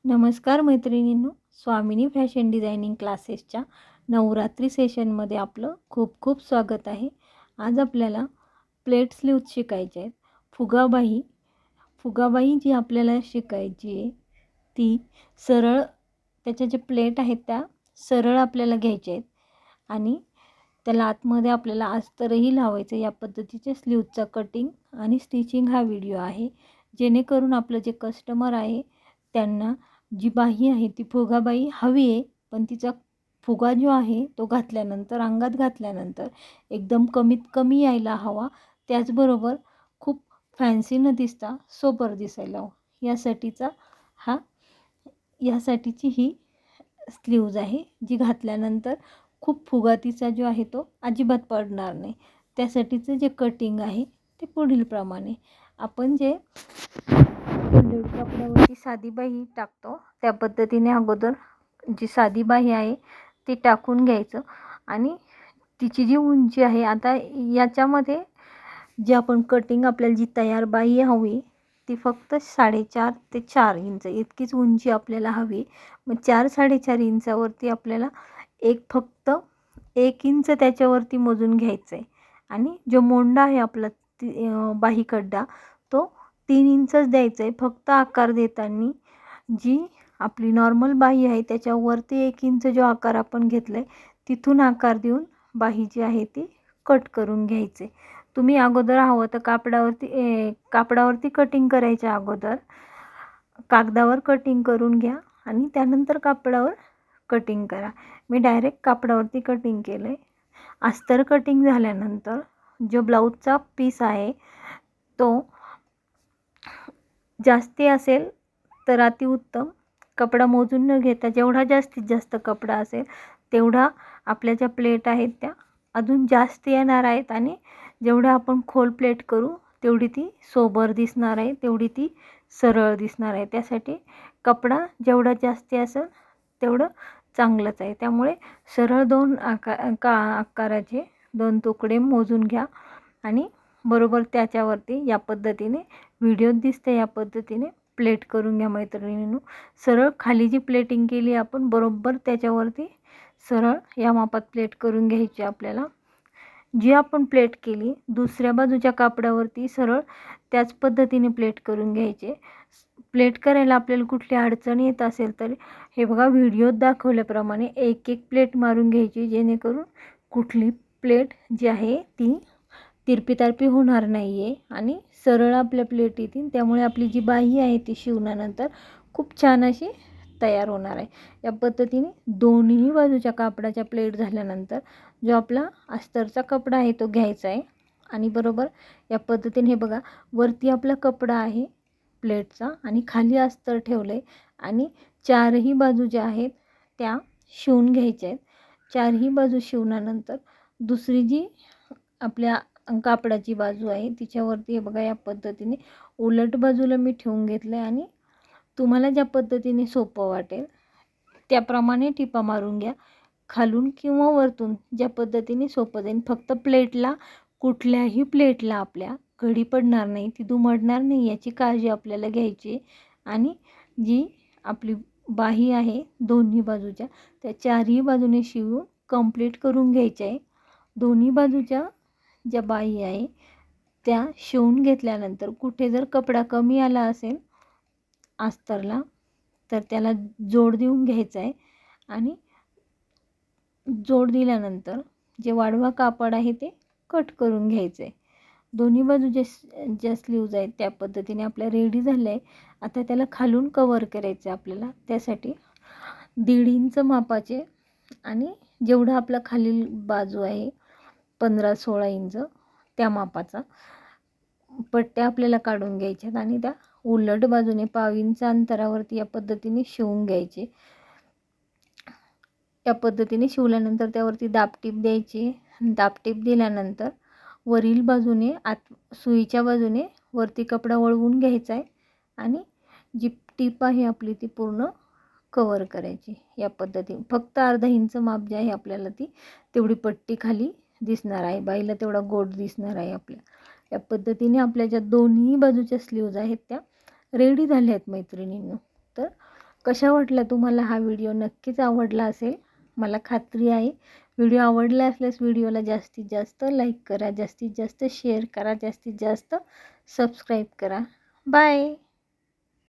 नमस्कार मैत्रिणींनो, स्वामिनी fashion designing क्लासेसच्या नवरात्री सेशनमध्ये आपलं खूप खूप स्वागत आहे. आज आपल्याला प्लेट स्लीव्ज शिकायचे आहेत. फुगाबाई जी आपल्याला शिकायची आहे ती सरळ, त्याच्या जे प्लेट आहेत त्या सरळ आपल्याला घ्यायच्या आहेत आणि त्याला आतमध्ये आपल्याला अस्तरही लावायचं. या पद्धतीचे स्लीव्जचा कटिंग आणि स्टिचिंग हा व्हिडिओ आहे, जेणेकरून आपलं जे कस्टमर आहे त्यांना जी बाही आहे ती फुगाबाई हवी आहे, पण तिचा फुगा जो आहे तो घातल्यानंतर, अंगात घातल्यानंतर एकदम कमीत कमी यायला हवा, त्याचबरोबर खूप फॅन्सी न दिसता सोबर दिसायला हवं. यासाठीची ही स्लीव्ज आहे, जी घातल्यानंतर खूप फुगा तिचा जो आहे तो अजिबात पडणार नाही. त्यासाठीचं जे कटिंग आहे ते पुढील प्रमाणे. आपण जे कपड्यावरती साधी बाही टाकतो त्या पद्धतीने अगोदर जी साधी बाही आहे ती टाकून घ्यायचं आणि तिची जी उंची आहे, आता याच्यामध्ये जी आपण कटिंग, आपल्याला जी तयार बाही हवी ती फक्त 4.5 ते 4 इंच इतकीच उंची आपल्याला हवी. मग 4-4.5 इंचावरती आपल्याला फक्त 1 इंच त्याच्यावरती मोजून घ्यायचं आहे आणि जो मोंडा आहे आपला बाही खड्डा तो 3 इंचच द्यायचा आहे. फक्त आकार देताना जी आपली नॉर्मल बाही आहे त्याच्यावरती 1 इंच जो आकार आपण घेतला आहे तिथून आकार देऊन बाही जी आहे ती कट करून घ्यायचे. तुम्ही अगोदर हवं तर कापडावरती कटिंग करायच्या अगोदर कागदावर कटिंग करून घ्या आणि त्यानंतर कापडावर कटिंग करा. मी डायरेक्ट कापडावरती कटिंग केलं आहे. अस्तर कटिंग झाल्यानंतर जो ब्लाऊजचा पीस आहे तो जास्ती असेल तर अतिउत्तम. कपडा मोजून न घेता जेवढा जास्तीत जास्त कपडा असेल तेवढा आपल्या ज्या प्लेट आहेत त्या अजून जास्त येणार आहेत आणि जेवढं आपण खोल प्लेट करू तेवढी ती सोबर दिसणार आहे, तेवढी ती सरळ दिसणार आहे. त्यासाठी कपडा जेवढा जास्ती असेल तेवढं चांगलंच आहे. त्यामुळे सरळ 2 आकाराचे 2 तुकडे मोजून घ्या आणि बरोबर त्याच्यावरती या पद्धतीने व्हिडिओत दिसते या पद्धतीने प्लेट करून घ्या मैत्रिणींनो. सरळ खाली जी प्लेटिंग केली आपण बरोबर त्याच्यावरती सरळ या मापात प्लेट करून घ्यायची. आपल्याला जी आपण प्लेट केली दुसऱ्या बाजूच्या कापडावरती सरळ त्याच पद्धतीने प्लेट करून घ्यायचे. प्लेट करायला आपल्याला कुठली अडचण येत असेल तर हे बघा, व्हिडिओत दाखवल्याप्रमाणे एक प्लेट मारून घ्यायची, जेणेकरून कुठली प्लेट जी आहे ती तिरपी होणार नाही आहे आणि सरळ आपल्या प्लेट येतील. त्यामुळे आपली जी बाही आहे ती शिवण्यानंतर खूप छान अशी तयार होणार आहे. या पद्धतीने दोन्ही बाजूच्या कापडाच्या प्लेट झाल्यानंतर जो आपला अस्तरचा कपडा आहे तो घ्यायचा आहे आणि बरोबर या पद्धतीने हे बघा, वरती आपला कपडा आहे प्लेटचा आणि खाली अस्तर ठेवलं आहे आणि चारही बाजू ज्या आहेत त्या शिवून घ्यायच्या आहेत. चारही बाजू शिवल्यानंतर दुसरी जी आपल्या कापडाची बाजू आहे तिच्यावरती हे बघा या पद्धतीने उलट बाजूला मी ठेवून घेतलं आहे आणि तुम्हाला ज्या पद्धतीने सोपं वाटेल त्याप्रमाणे टिपा मारून घ्या, खालून किंवा वरतून ज्या पद्धतीने सोपं जाईल. फक्त प्लेटला, कुठल्याही प्लेटला आपल्या घडी पडणार नाही, ती दुमडणार नाही याची काळजी आपल्याला घ्यायची. आणि जी आपली बाही आहे दोन्ही बाजूच्या त्या चारही बाजूने शिवून कंप्लीट करून घ्यायच्या आहे. दोन्ही बाजूच्या ज्या बाही आहे त्या शिवून घेतल्यानंतर कुठे जर कपडा कमी आला असेल अस्तरला तर त्याला जोड देऊन घ्यायचा आहे आणि जोड दिल्यानंतर जे वाढवा कापड आहे ते कट करून घ्यायचं आहे. दोन्ही बाजू ज्या स्लीव्ज आहेत त्या पद्धतीने आपल्या रेडी झाल्या आहे. आता त्याला खालून कवर करायचं आहे आपल्याला. त्यासाठी 1.5 इंच मापाचे आणि जेवढा आपला खालील बाजू आहे 15-16 इंच त्या मापाचा पट्ट्या आपल्याला काढून घ्यायच्यात आणि त्या उलट बाजूने 1/2 इंच अंतरावरती या पद्धतीने शिवून घ्यायचे. या पद्धतीने शिवल्यानंतर त्यावरती दाबटीप द्यायची. दाबटीप दिल्यानंतर वरील बाजूने सुईच्या बाजूने वरती कपडा वळवून घ्यायचा आहे आणि जी टीप आहे आपली ती पूर्ण कवर करायची. या पद्धतीने फक्त 1/2 इंच माप जे आहे आपल्याला ती तेवढी पट्टी खाली दिसणार आहे, बाईला तेवढा गोट दिसणार आहे आपल्या. या पद्धतीने आपल्या ज्या दोन्ही बाजूच्या स्लीव्ज आहेत त्या रेडी झाल्या आहेत मैत्रिणींनो. तर कशा वाटला तुम्हाला हा व्हिडिओ? नक्कीच आवडला असेल, मला खात्री आहे. व्हिडिओ आवडला असल्यास व्हिडिओला जास्तीत जास्त लाईक करा, जास्तीत जास्त शेअर करा, जास्तीत जास्त सबस्क्राईब करा. बाय.